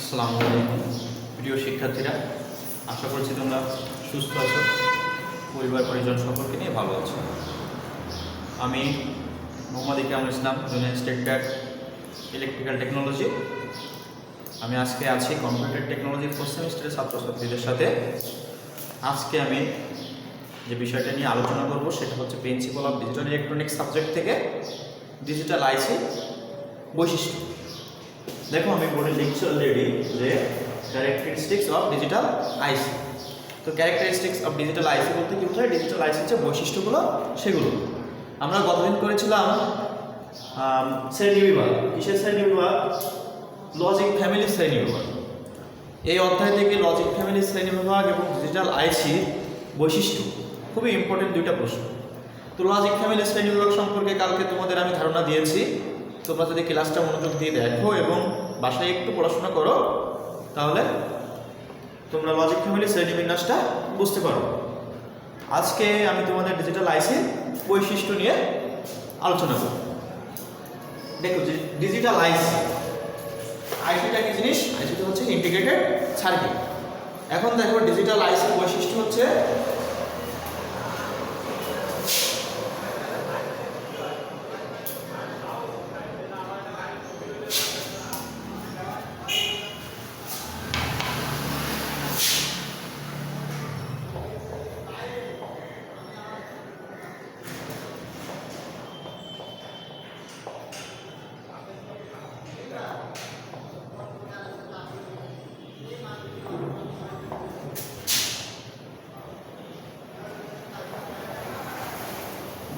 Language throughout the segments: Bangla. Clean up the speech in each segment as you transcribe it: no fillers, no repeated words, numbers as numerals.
আসসালামু আলাইকুম প্রিয় শিক্ষার্থীরা, আশা করছি তোমরা সুস্থ আছো, পরিবার পরিজন সকলকে নিয়ে ভালো আছো। আমি Mohammad Ikramul Islam, junior state cad electrical technology. আমি আজকে আছি কম্পিউটার টেকনোলজি ফোর্থ সেমিস্টারের ছাত্রছাত্রীদের সাথে। আজকে আমি যে বিষয়টা নিয়ে আলোচনা করব সেটা হচ্ছে principal of digital electronics subject থেকে ডিজিটাল আইসি বৈশিষ্ট্য। দেখো, আমি বোর্ডে লিখছি অলরেডি যে ক্যারেক্টারিস্টিক্স অফ ডিজিটাল আইসি। তো ক্যারেক্টারিস্টিক্স অফ ডিজিটাল আইসি বলতে কি বোঝায়? ডিজিটাল আইসির যে বৈশিষ্ট্যগুলো সেগুলো আমরা গতদিন করেছিলাম শ্রেণীবিভাগ। কিসের শ্রেণীবিভাগ? লজিক ফ্যামিলি শ্রেণীবিভাগ। এই অধ্যায় থেকে লজিক ফ্যামিলি শ্রেণীবিভাগ এবং ডিজিটাল আইসি বৈশিষ্ট্য খুবই ইম্পর্টেন্ট দুইটা প্রশ্ন। তো লজিক ফ্যামিলি শ্রেণীবিভাগ সম্পর্কে কালকে তোমাদের আমি ধারণা দিয়েছি। তোমরা যদি ক্লাসটা মনোযোগ দিয়ে দেখো এবং বাসায় একটু পড়াশোনা করো তাহলে তোমরা লজিক ফ্যামিলি শ্রেণীবিন্যাসটা বুঝতে পারো। আজকে আমি তোমাদের ডিজিটাল আইসি বৈশিষ্ট্য নিয়ে আলোচনা করব। দেখো, ডিজিটাল আইসিটা কি জিনিস? আইসিটা হচ্ছে ইন্টিগ্রেটেড সার্কিট। এখন দেখো, ডিজিটাল আইসির বৈশিষ্ট্য হচ্ছে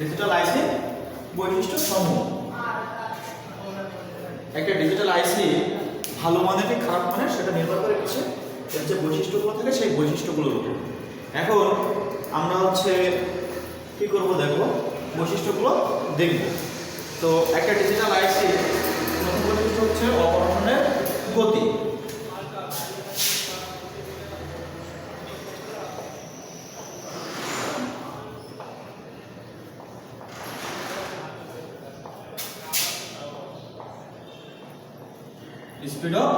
ডিজিটাল আইসি বৈশিষ্ট্য সমূহ। একটা ডিজিটাল আইসি ভালো মানের কি খারাপ মানের সেটা নির্ভর করে কিছু এর যে বৈশিষ্ট্যগুলো থাকে সেই বৈশিষ্ট্যগুলোর উপর। এখন আমরা কি করব? দেখো, বৈশিষ্ট্যগুলো দেখব। তো একটা ডিজিটাল আইসি প্রথম বৈশিষ্ট্য হচ্ছে অপারেশনের গতি। Speed of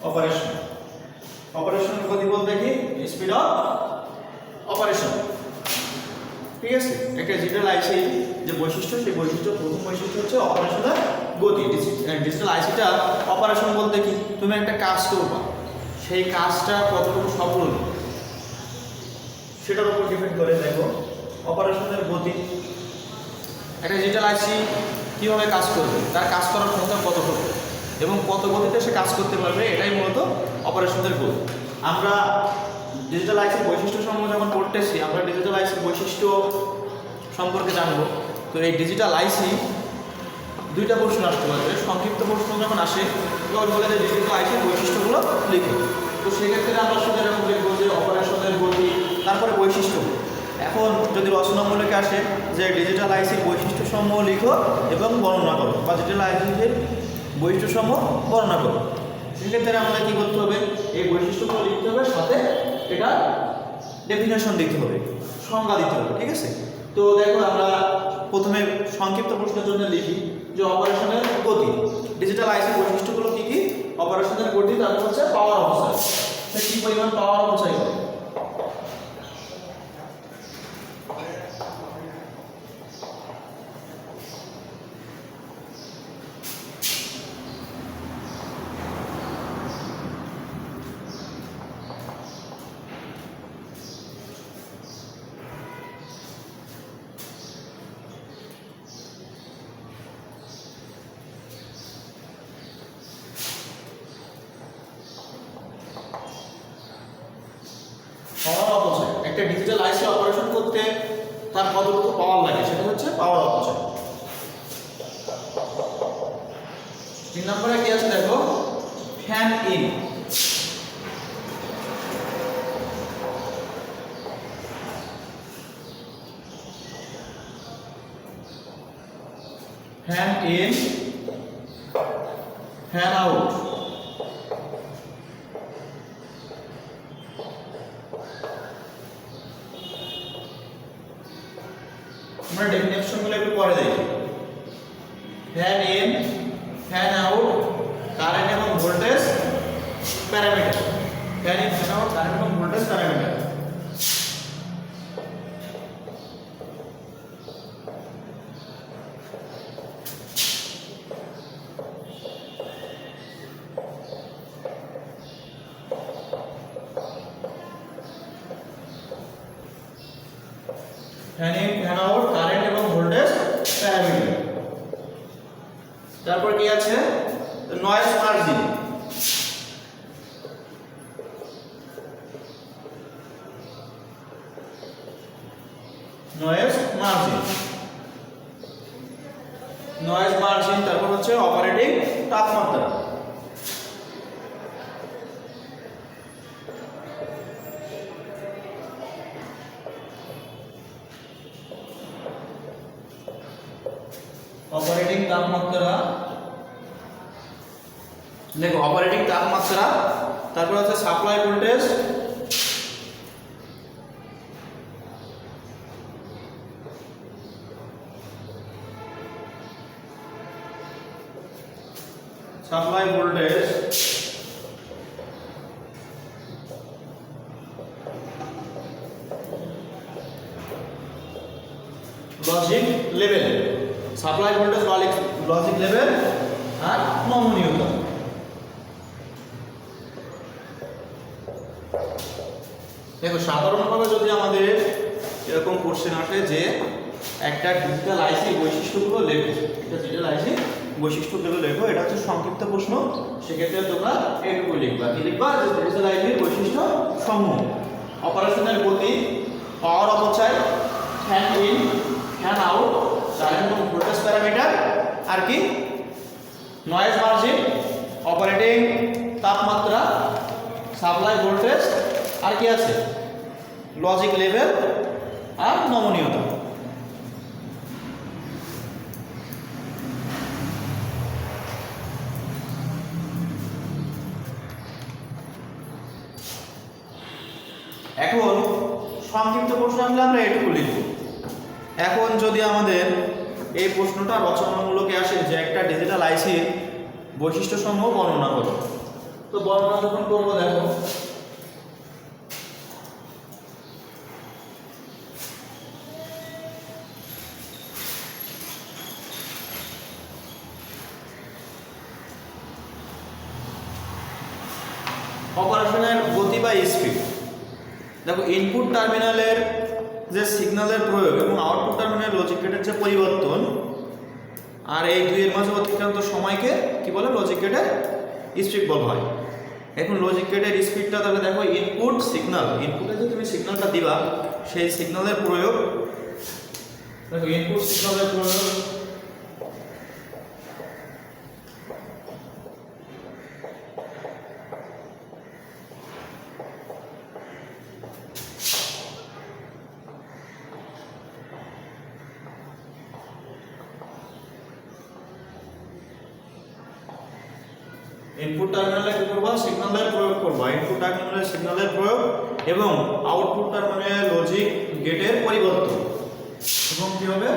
operation. অপারেশনের গতি বলতে কি? Speed of operation. ঠিক আছে, একটা ডিজিটাল আইসি যে বৈশিষ্ট্য সেই বৈশিষ্ট্য প্রথম বৈশিষ্ট্য হচ্ছে অপারেশনের গতি। ডিজিটাল আইসিটা অপারেশন বলতে কি? তুমি একটা কাজ করবা, সেই কাজটা কতটুকু সফল সেটার উপর ডিপেন্ড করে। দেখো, অপারেশনের গতি। একটা ডিজিটাল আইসি কীভাবে কাজ করবে, তার কাজ করার ক্ষমতা কতটুকু এবং কত গতিতে সে কাজ করতে পারবে, এটাই মূলত অপারেশনের গতি। আমরা ডিজিটাল আইসির বৈশিষ্ট্য সম্বন্ধে যখন পড়তেছি, আমরা ডিজিটাল আইসির বৈশিষ্ট্য সম্পর্কে জানবো। তো এই ডিজিটাল আইসি দুইটা প্রশ্ন আসতে পারবে। সংক্ষিপ্ত প্রশ্ন যখন আসে তখন বলে যে ডিজিটাল আইসির বৈশিষ্ট্যগুলো লিখো। তো সেক্ষেত্রে আমরা শুধু এরকম লিখবো যে অপারেশনের গতি, তারপরে বৈশিষ্ট্য। এখন যদি রচনামূলকে আসে যে ডিজিটাল আইসির বৈশিষ্ট্যসমূহ লিখো এবং বর্ণনা করো, বা ডিজিটাল আইসির বৈশিষ্ট্যসমূহ বর্ণনা করো, সেক্ষেত্রে আমাদের কী করতে হবে? এই বৈশিষ্ট্যগুলো লিখতে হবে, সাথে এটা ডেফিনেশন দিতে হবে, সংজ্ঞা দিতে হবে। ঠিক আছে? তো দেখো, আমরা প্রথমে সংক্ষিপ্ত প্রশ্নের জন্য লিখি যে অপারেশনের গতি। ডিজিটাল আইসির বৈশিষ্ট্যগুলো কী কী? অপারেশনের গতি, তারপর হচ্ছে পাওয়ার অপচয়, সে কী পরিমাণ পাওয়ার অপচয় করে। পাওয়ার অপচয়, একটা ডিজিটাল আইসি অপারেশন করতে তার কতটুকু পাওয়ার লাগে সেটা হচ্ছে পাওয়ার অপচয়। 3 নম্বরে কি আছে? দেখো, fan in. Fan in, fan out. আমরা ডেফিনেশনগুলো একটু পরে দেখি। Fan in fan out current এবং voltage parameter. Fan in fan out current এবং voltage parameter. Fan in fan out current এবং ভোল্টেজ প্যারামিটার। তারপর কি আছে noise margin. Noise margin noise margin. তারপর হচ্ছে অপারেটিং তাপমাত্রা। অপারেটিং তাপমাত্রা দেখো অপারেটিং তাপমাত্রা। তারপর হচ্ছে supply voltage, supply voltage, logic level, supply voltage logic level আর নমনীয়তা। দেখো সাধারণভাবে যদি আমাদের এরকম কোশ্চেন আসে যে একটা ডিজিটাল আইসি বৈশিষ্ট্যগুলো লেখো, একটা ডিজিটাল আইসি বৈশিষ্ট্যগুলো লেখো, এটা হচ্ছে সংক্ষিপ্ত প্রশ্ন, সেক্ষেত্রে তোমরা এইটুকু লিখবা। কি লিখবা? যে ডিজিটাল আইসির বৈশিষ্ট্য সমূহ: অপারেশনের গতি, পাওয়ার অপচয়, fan in fan out, current এবং ভোল্টেজ প্যারামিটার, আর কি নয়েজ মার্জিন, অপারেটিং তাপমাত্রা, সাপ্লাই ভোল্টেজ, আর কি আছে লজিক লেভেল আর নমনীয়তা। এখন সংক্ষিপ্ত প্রশ্ন আসলে আমরা এটুকু লিখব। এখন যদি আমাদের এই প্রশ্নটা রচনামূলকে আসে যে একটা ডিজিটাল আইসির বৈশিষ্ট্যসমূহ বর্ণনা করো, তো বর্ণনা যখন করবো দেখো অপারেশনের গতি বা স্পিড। দেখো ইনপুট টার্মিনালের যে সিগন্যালের প্রয়োগ এবং আউটপুট টার্মিনাল লজিক গেটের যে পরিবর্তন, আর এই দুইয়ের মাঝে অতিক্রান্ত সময়কে কি বলে? লজিক গেটের স্পিড বলা হয়। এখন লজিক গেটের স্পিডটা তাহলে দেখো ইনপুট সিগন্যাল, ইনপুটে যে তুমি সিগন্যালটা দিবা সেই সিগন্যালের প্রয়োগ, দেখো ইনপুট সিগন্যালের প্রয়োগ ইনপুট টার্মিনালে কি করবা? সিগন্যালের প্রয়োগ করবা। ইনপুট টার্মিনালে সিগন্যালের প্রয়োগ এবং আউটপুট টার্মিনালে লজিক গেটের পরিবর্তন। এবং কি হবে?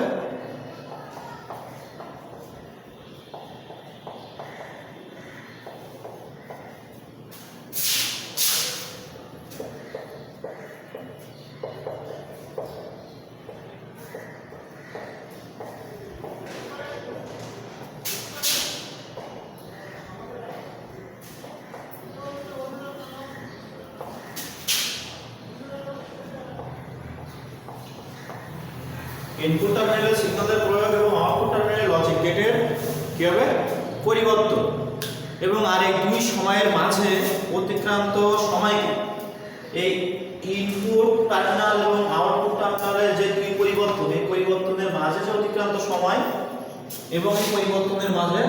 ইনপুট টার্মিনালে সিগন্যালের প্রয়োগ এবং আউটপুট টার্মিনালে লজিক গেটের কি হবে? পরিবর্তন। এবং আর এই দুই সময়ের মাঝে অতিক্রান্ত সময়কে, এই ইনপুট টার্মিনাল এবং আউটপুট টার্মিনালের যে দুই পরিবর্তন, এই পরিবর্তনের মাঝে যে অতিক্রান্ত সময় এবং এই পরিবর্তনের মাঝে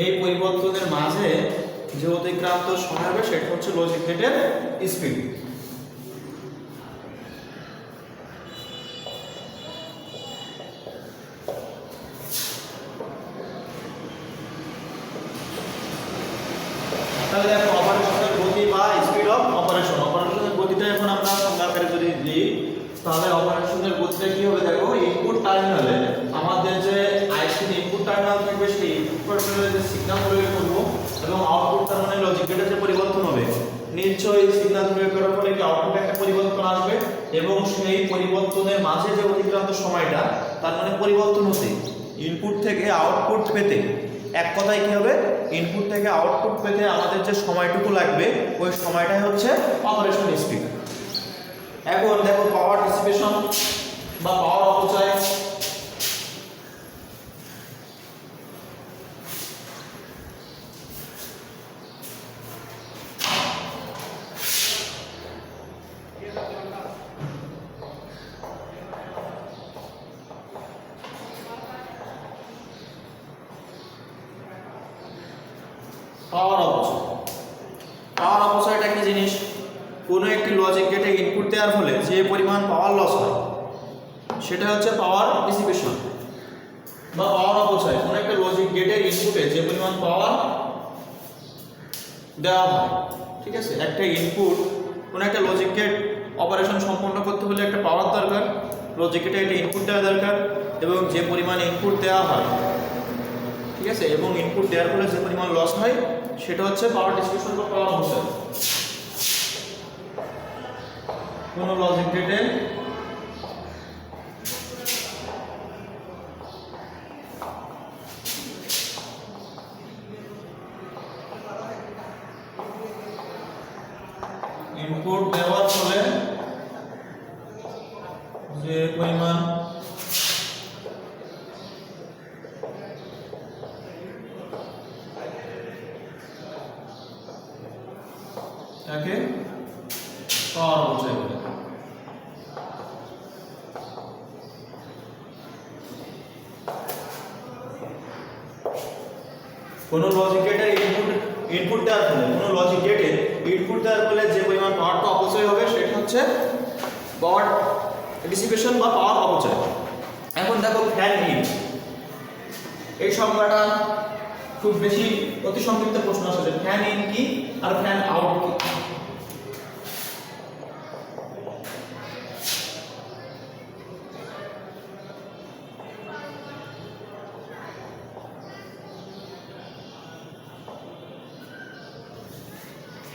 এই পরিবর্তনের মাঝে যে অতিক্রান্ত সময় হবে সেটা হচ্ছে লজিক গেটের স্পিড। তাহলে অপারেশনের গতিটা কি হবে দেখো, ইনপুট টার্মিনালে আমাদের যে আইসির ইনপুট টার্মিনাল থাকবে সেই ইনপুট টার্মিনালে যে সিগন্যাল প্রয়োগ করব এবং আউটপুট টার্মিনালে লজিক গেটের যে পরিবর্তন হবে, নিশ্চয়ই সিগন্যাল প্রয়োগ করার ফলে কি আউটপুটে একটা পরিবর্তন আসবে এবং সেই পরিবর্তনের মাঝে যে অতিক্রান্ত সময়টা, তার মানে পরিবর্তন হতে ইনপুট থেকে আউটপুট পেতে, এক কথায় কি হবে, ইনপুট থেকে আউটপুট পেতে আমাদের যে সময়টুকু লাগবে ওই সময়টাই হচ্ছে অপারেশন স্পিড। এখন দেখো পাওয়ার ডিসিপেশন বা পাওয়ার অপচয়। পাওয়ার অপচয়, পাওয়ার অপচয়টা কি জিনিস? কোনো একটি লজিক গেটে ইনপুট দেওয়ার ফলে যে পরিমাণ পাওয়ার লস হয় সেটা হচ্ছে পাওয়ার ডিসিপেশন বা পাওয়ার অপচয়। কোনো একটা লজিক গেটের ইনপুটে যে পরিমাণ পাওয়ার দেওয়া হয়, ঠিক আছে, একটা ইনপুট, কোনো একটা লজিক গেট অপারেশন সম্পন্ন করতে হলে একটা পাওয়ার দরকার, লজিক গেটে একটা ইনপুট দেওয়া দরকার এবং যে পরিমাণ ইনপুট দেওয়া হয়, ঠিক আছে, এবং ইনপুট দেওয়ার ফলে যে পরিমাণ লস হয় সেটা হচ্ছে পাওয়ার ডিসিপেশন বা পাওয়ার অপচয়। কোন লজিক গেটে ইনপুট দেওয়ার ফলে যে পরিমাণ তাকে পাওয়ার অপচয় বলে। কোনো লজিক গেটের ইনপুট দেওয়ার ফলে, কোনো লজিক গেটের ইনপুট দেওয়ার ফলে যে পরিমাণ পাওয়ারটা অপচয় হবে সেটা হচ্ছে পাওয়ার ডিসিপেশন বা পাওয়ার অপচয়। এখন দেখো ফ্যান ইন, এই সংজ্ঞাটা খুব বেশি অতি সংক্ষিপ্ত প্রশ্ন আসলে, ফ্যান ইন কি আর ফ্যান আউট কি?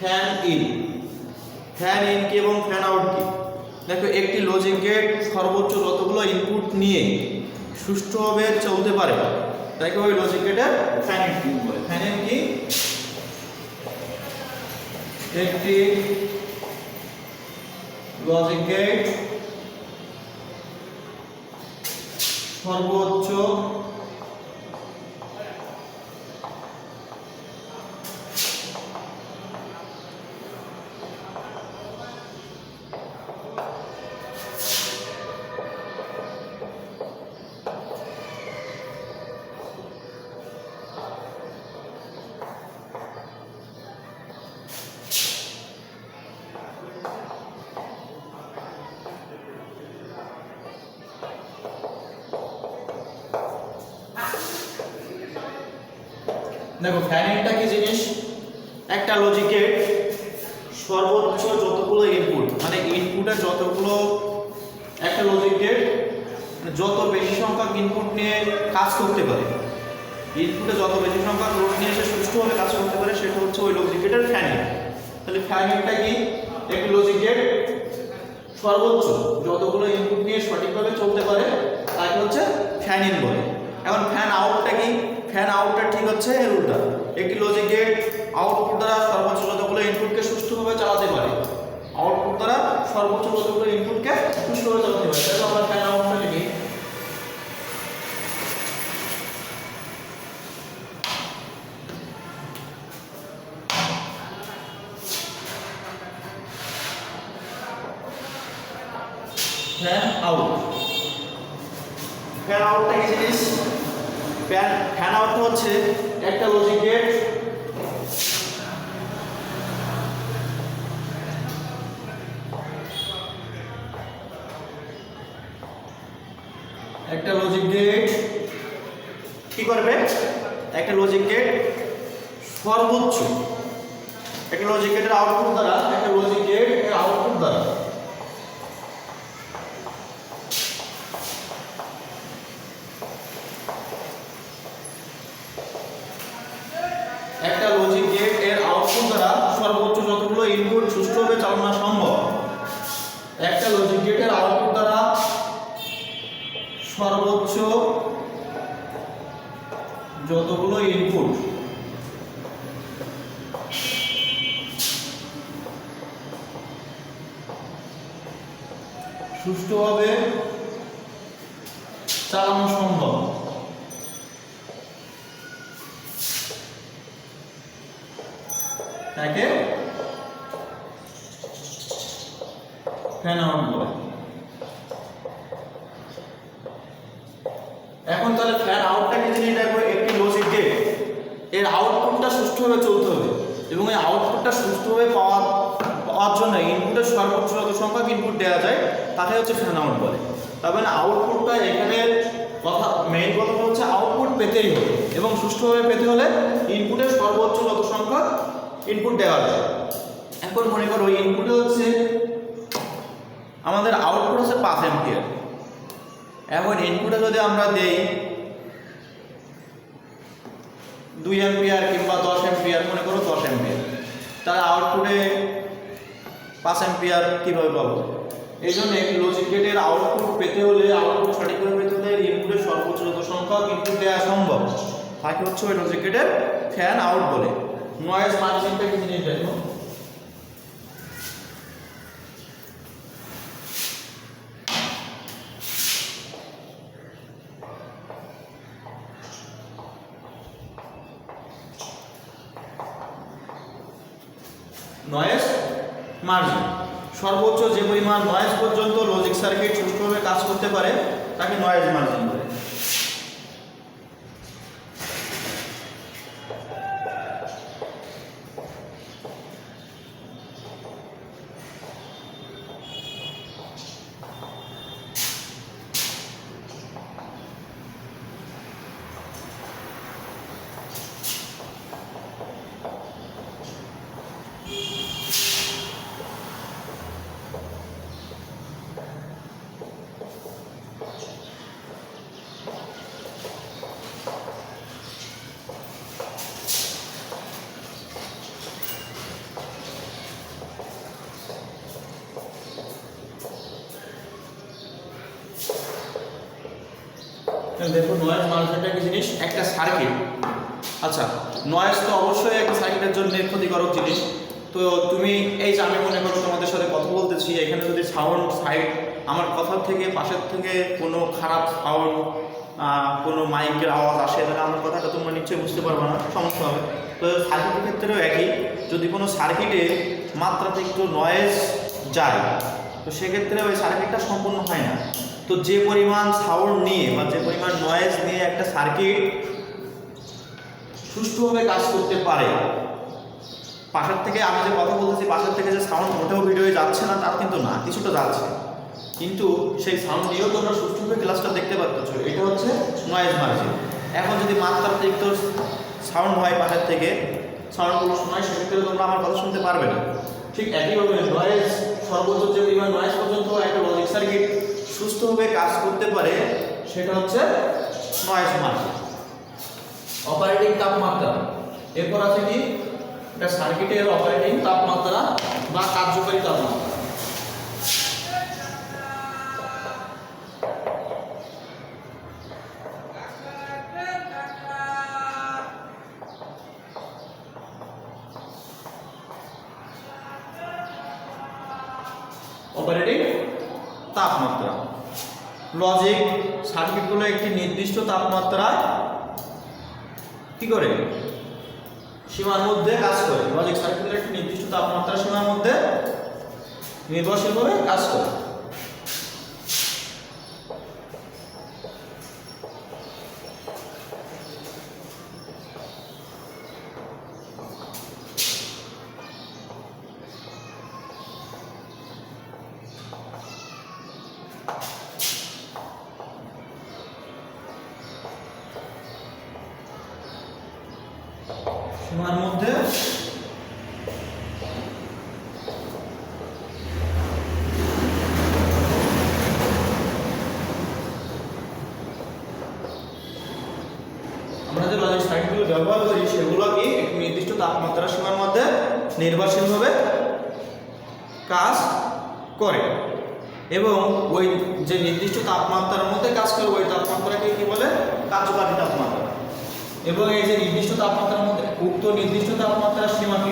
ফ্যান ইন, ফ্যান ইন কি এবং ফ্যান আউট কি? দেখো একটি লজিক গেট সর্বোচ্চ যতগুলো ইনপুট নিয়ে সুষ্ঠুভাবে চলতে পারে তাকে ওই লজিক গেটের ফ্যান ইন বলে। ফ্যান ইন কি? একটি লজিক গেট সর্বোচ্চ দেখো ফ্যান ইনটা কি জিনিস? একটা লজিকের সর্বোচ্চ যতগুলো ইনপুট, মানে ইনপুটের যতগুলো, একটা লজিক গেট যত বেশি সংখ্যক ইনপুট নিয়ে কাজ করতে পারে, ইনপুটে যত বেশি সংখ্যক লোড নিয়ে এসে সুষ্ঠুভাবে কাজ করতে পারে সেটা হচ্ছে ওই লজিক গেটের ফ্যান ইন। তাহলে ফ্যান ইনটা কি? একটি লজিক গেট সর্বোচ্চ যতগুলো ইনপুট নিয়ে সঠিকভাবে চলতে পারে তাকে হচ্ছে ফ্যান ইন বলে। এখন ফ্যান আউটটা কি? ফ্যান আউটটা ঠিক হচ্ছে এর উল্টা, একটি লজিক গেট আউটপুট দ্বারা সর্বোচ্চ যতগুলো ইনপুটকে সুষ্ঠুভাবে চালাতে পারে, আউটপুট দ্বারা সর্বোচ্চ যতগুলো ইনপুটকে সুষ্ঠুভাবে চালাতে পারে, তাহলে আমরা ফ্যান আউটটা লিখি। ফ্যান আউট, ফ্যান আউটটা কি জিনিস? ফ্যান আউট হচ্ছে একটা লজিক গেট কি করবে? একটা লজিক গেট সর্বোচ্চ, একটা লজিক গেটের আউটপুট দ্বারা, একটা লজিক গেট এর আউটপুট দ্বারা চালনা সম্ভব। একটা লজিক গেটের আউটপুট দ্বারা সর্বোচ্চ যতগুলো ইনপুট সুষ্ঠুভাবে চালানো সম্ভব। তাকে ফ্যান আউট বলে। এখন তাহলে ফ্যান আউটটাকে যদি দেখো একটি লজিক গেট, এর আউটপুটটা সুষ্ঠুভাবে চলতে হবে এবং এই আউটপুটটা সুষ্ঠুভাবে পাওয়ার জন্য ইনপুটের সর্বোচ্চ যত সংখ্যক ইনপুট দেওয়া যায় তাকে হচ্ছে ফ্যান আউট বলে। তার মানে আউটপুটটা এখানে কথা মেইন কথা হচ্ছে আউটপুট পেতেই হবে এবং সুষ্ঠুভাবে পেতে হলে ইনপুটের সর্বোচ্চ যত সংখ্যক ইনপুট দেওয়া যায়। এখন মনে করো ওই ইনপুটে হচ্ছে আমাদের আউটপুট হচ্ছে 5 অ্যাম্পিয়ার। এখন ইনপুটে যদি আমরা দেই 2 অ্যাম্পিয়ার কিংবা 10 অ্যাম্পিয়ার, মনে করো 10 অ্যাম্পিয়ার, তাহলে আউটপুটে 5 অ্যাম্পিয়ার কীভাবে পাবো? এই জন্য একটি লজিক গেটের আউটপুট পেতে হলে, আউটপুট সঠিকভাবে পেতে হলে ইনপুটের সর্বোচ্চ যত সংখ্যক ইনপুট দেওয়া সম্ভব তাকে হচ্ছে ওই লজিক গেটের ফ্যান আউট বলে। নয়েজ মার্জিনটা কি জিনিস দেখো, নয়েজ মার্জিন সর্বোচ্চ যে পরিমাণ নয়েজ পর্যন্ত লজিক সার্কিট সুষ্ঠুভাবে কাজ করতে পারে তাকে নয়েজ মার্জিন বলে। দেখো নয়েজ মার্জিনটা কি জিনিস, একটা সার্কিট। আচ্ছা, নয়েজ তো অবশ্যই একটা সার্কিটের জন্য ক্ষতিকারক জিনিস। তো তুমি এই যে আমি মনে করো তোমাদের সাথে কথা বলতেছি, এখানে যদি সাউন্ড সাইড আমার কথার থেকে পাশের থেকে কোনো খারাপ সাউন্ড, কোনো মাইকের আওয়াজ আসে, তাহলে আমার কথাটা তোমরা নিশ্চয়ই বুঝতে পারবে না, সমস্যা হবে। তো সার্কিটের ক্ষেত্রেও একই, যদি কোনো সার্কিটে মাত্রাতিরিক্ত নয়েজ যায় তো সেক্ষেত্রে ওই সার্কিটটা সম্পূর্ণ হয় না। তো যে পরিমাণ সাউন্ড নিয়ে বা যে পরিমাণ নয়েজ নিয়ে একটা সার্কিট সুষ্ঠুভাবে কাজ করতে পারে, পাশের থেকে আমি যে কথা বলতেছি পাশের থেকে যে সাউন্ড মোটেও ভিডিওয়ে যাচ্ছে না তার কিন্তু না, কিছুটা যাচ্ছে, কিন্তু সেই সাউন্ড নিয়েও তোমরা সুষ্ঠুভাবে ক্লাসটা দেখতে পাচ্ছ, এটা হচ্ছে নয়েজ মার্জিন। এখন যদি মাত্রাতিরিক্ত সাউন্ড হয় পাশের থেকে, সাউন্ডগুলো শোনায়, সেক্ষেত্রে তোমরা আমার কথা শুনতে পারবে না। ঠিক একইভাবে নয়েজ সর্বোচ্চ যে পরিমাণ নয়েজ পর্যন্ত একটা লজিক সার্কিট সুস্থভাবে কাজ করতে পারে সেটা হচ্ছে নয়েজ মার্জিন। অপারেটিং তাপমাত্রা, এরপর আছে কি একটা সার্কিটের অপারেটিং তাপমাত্রা বা কার্যকরী তাপমাত্রা। অপারেটিং তাপমাত্রা, লজিক সার্কিটগুলো একটি নির্দিষ্ট তাপমাত্রায় কি করে সীমার মধ্যে কাজ করে। লজিক সার্কিটগুলো একটি নির্দিষ্ট তাপমাত্রা সীমার মধ্যে নির্ভরশীলভাবে কাজ করে। সীমার মধ্যে আমরা যে লজিক সার্কিটগুলো ব্যবহার করি সেগুলো কি একটি নির্দিষ্ট তাপমাত্রা সীমার মধ্যে নির্ভরশীলভাবে কাজ করে এবং ওই যে নির্দিষ্ট তাপমাত্রার মধ্যে কাজ করে ওই তাপমাত্রাকে কি বলে কার্যকারী তাপমাত্রা। এবং এই যে নির্দিষ্ট তাপমাত্রার মধ্যে উক্ত নির্দিষ্ট তাপমাত্রার সীমাকে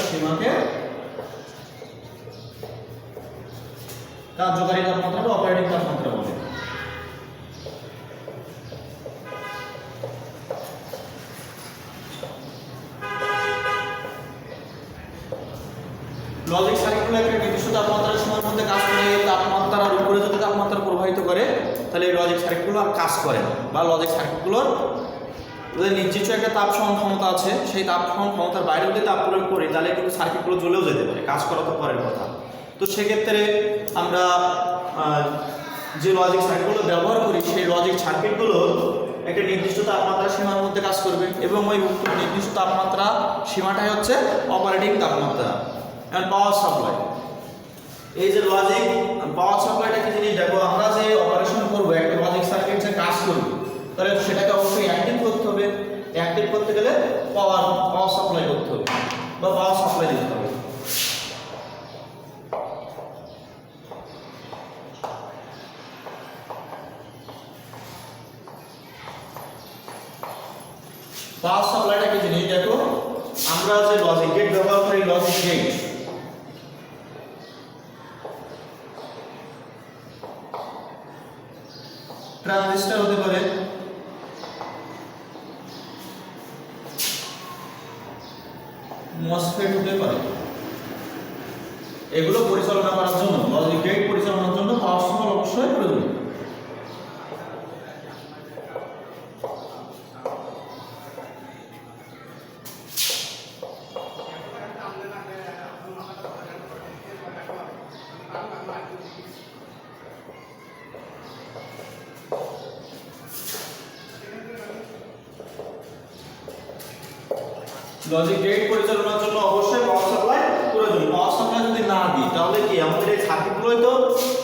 সীমাকে কার্যকারী তাপমাত্রা বা অপারেটিং তাপমাত্রা বলে। লজিক সার্কিটগুলো একটা নির্দিষ্ট তাপমাত্রার সময়ের মধ্যে কাজ করে, তাপমাত্রার উপরে যদি তাপমাত্রা প্রবাহিত করে তাহলে এই লজিক সার্কিটগুলো আর কাজ করে না, বা লজিক সার্কিটগুলোর নির্দিষ্ট একটা তাপ সহন ক্ষমতা আছে, সেই তাপ সহন ক্ষমতার বাইরে যদি তাপ প্রয়োগ করি তাহলে কিন্তু সার্কিটগুলো জ্বলেও যেতে পারে, কাজ করা তো পরের কথা। তো সেক্ষেত্রে আমরা যে লজিক সার্কিটগুলো ব্যবহার করি সেই লজিক সার্কিটগুলো একটা নির্দিষ্ট তাপমাত্রা সীমার মধ্যে কাজ করবে এবং ওই উক্ত নির্দিষ্ট তাপমাত্রা সীমাটাই হচ্ছে অপারেটিং তাপমাত্রা। এন্ড পাওয়ার সাপ্লাই, এই যে লজিক পাওয়ার সাপ্লাইটা কি জিনিস দেখো, আমরা যে অপারেশন করব একটা লজিক সার্কিট যে কাজ করবে তাহলে সেটাকে অবশ্যই অ্যাক্টিভ করতে হবে। অ্যাক্টিভ করতে গেলে পাওয়ার সাপ্লাই করতে হবে বা পাওয়ার সাপ্লাই দিতে হবে। পাওয়ার সাপ্লাইটা কি জিনিস দেখো, আমরা যে লজিক গেট ব্যবহার করি, লজিক গেট ট্রানজিস্টর হতে পারে, মসফেট হতে পারে। এগুলো পরিচালনা করার জন্য লজিক গেট পরিচালনার জন্য পাওয়ার সাপ্লাই অবশ্যই প্রয়োজন। লজিক গেট পরিচালনার জন্য অবশ্যই পাওয়ার সাপ্লাই প্রয়োজন। পাওয়ার সাপ্লাই যদি না দিই তাহলে কি আমাদের এই সার্কিটগুলোই তো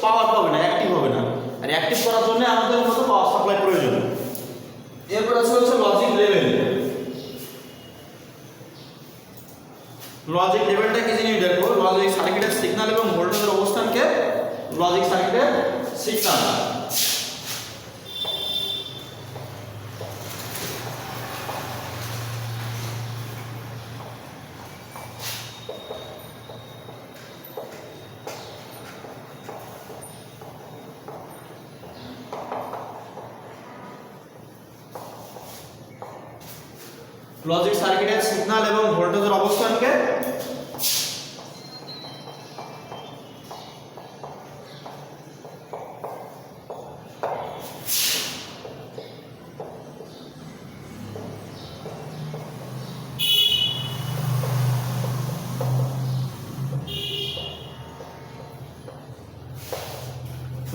পাওয়ার পাবে না, অ্যাক্টিভ হবে না। আর অ্যাক্টিভ করার জন্য আমাদের মতো পাওয়ার সাপ্লাই প্রয়োজন। এরপর আছে হচ্ছে লজিক লেভেল। লজিক লেভেলটা কি জিনিস দেখো, লজিক সার্কিটের সিগন্যাল এবং ভোল্টেজের অবস্থানকে লজিক সার্কিটের সিগন্যাল। লজিক সার্কিটের সিগন্যাল এবং ভোল্টেজের অবস্থানকে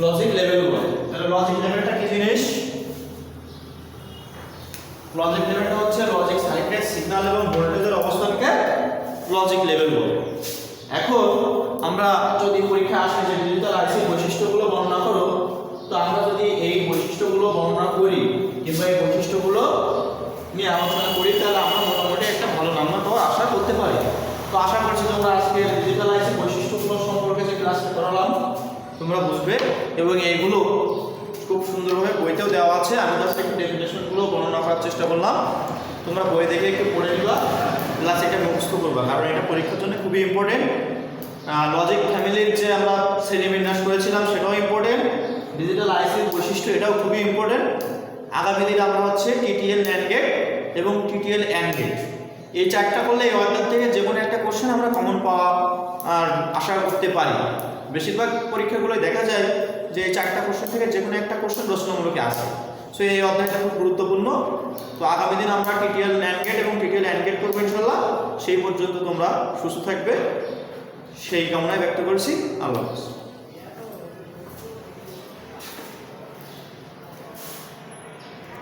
লজিক লেভেল বলে। তাহলে লজিক লেভেলটা কি জিনিস, লজিক লেভেলটা হচ্ছে লজিক সার্কিটের সিগন্যাল এবং ভোল্টেজের অবস্থানকে লজিক লেভেল বলে। এখন আমরা যদি পরীক্ষা আসে যে ডিজিটাল আইসির বৈশিষ্ট্যগুলো বর্ণনা করো, তো আমরা যদি এই বৈশিষ্ট্যগুলো বর্ণনা করি কিংবা এই বৈশিষ্ট্যগুলো নিয়ে আলোচনা করি তাহলে আমরা মোটামুটি একটা ভালো নাম্বার পাওয়ার আশা করতে পারি। তো আশা করছি তোমরা আজকে ডিজিটাল আইসির বৈশিষ্ট্যগুলো সম্পর্কে যে ক্লাসটা করালাম তোমরা বুঝবে এবং এইগুলো খুব সুন্দরভাবে বইতেও দেওয়া আছে। আমি জাস্ট একটু ডেফিনেশনগুলো বর্ণনা করার চেষ্টা করলাম, তোমরা বই দেখে একটু পড়ে নিবা, প্লাস এটা মুখস্থ করবা, কারণ এটা পরীক্ষার জন্য খুবই ইম্পর্টেন্ট। লজিক ফ্যামিলির যে আমরা শ্রেণীবিন্যাস করেছিলাম সেটাও ইম্পর্টেন্ট, ডিজিটাল আইসির বৈশিষ্ট্য এটাও খুবই ইম্পর্টেন্ট। আগামী দিন আমরা হচ্ছে টিটিএল ন্যান্ড গেট এবং টিটিএল অ্যান্ড গেট, এই চারটা করলে এই অধ্যায় থেকে যে কোনো একটা কোশ্চেন আমরা কমন পাওয়া আর আশা করতে পারি। বেশিরভাগ পরীক্ষাগুলোই দেখা যায় যে এই চারটা কোশ্চেন থেকে যে কোনো একটা কোশ্চেন প্রশ্নমূলকে আসে। সো এই অধ্যায়টা খুব গুরুত্বপূর্ণ। তো আগামী দিন আমরা টিটিএল ন্যান্ড গেট এবং টিটিএল অ্যান্ড গেট করবো ইনশাল্লাহ। সেই পর্যন্ত তোমরা সুস্থ থাকবে সেই কামনায় ব্যক্ত করছি। আল্লাহ হাফেজ।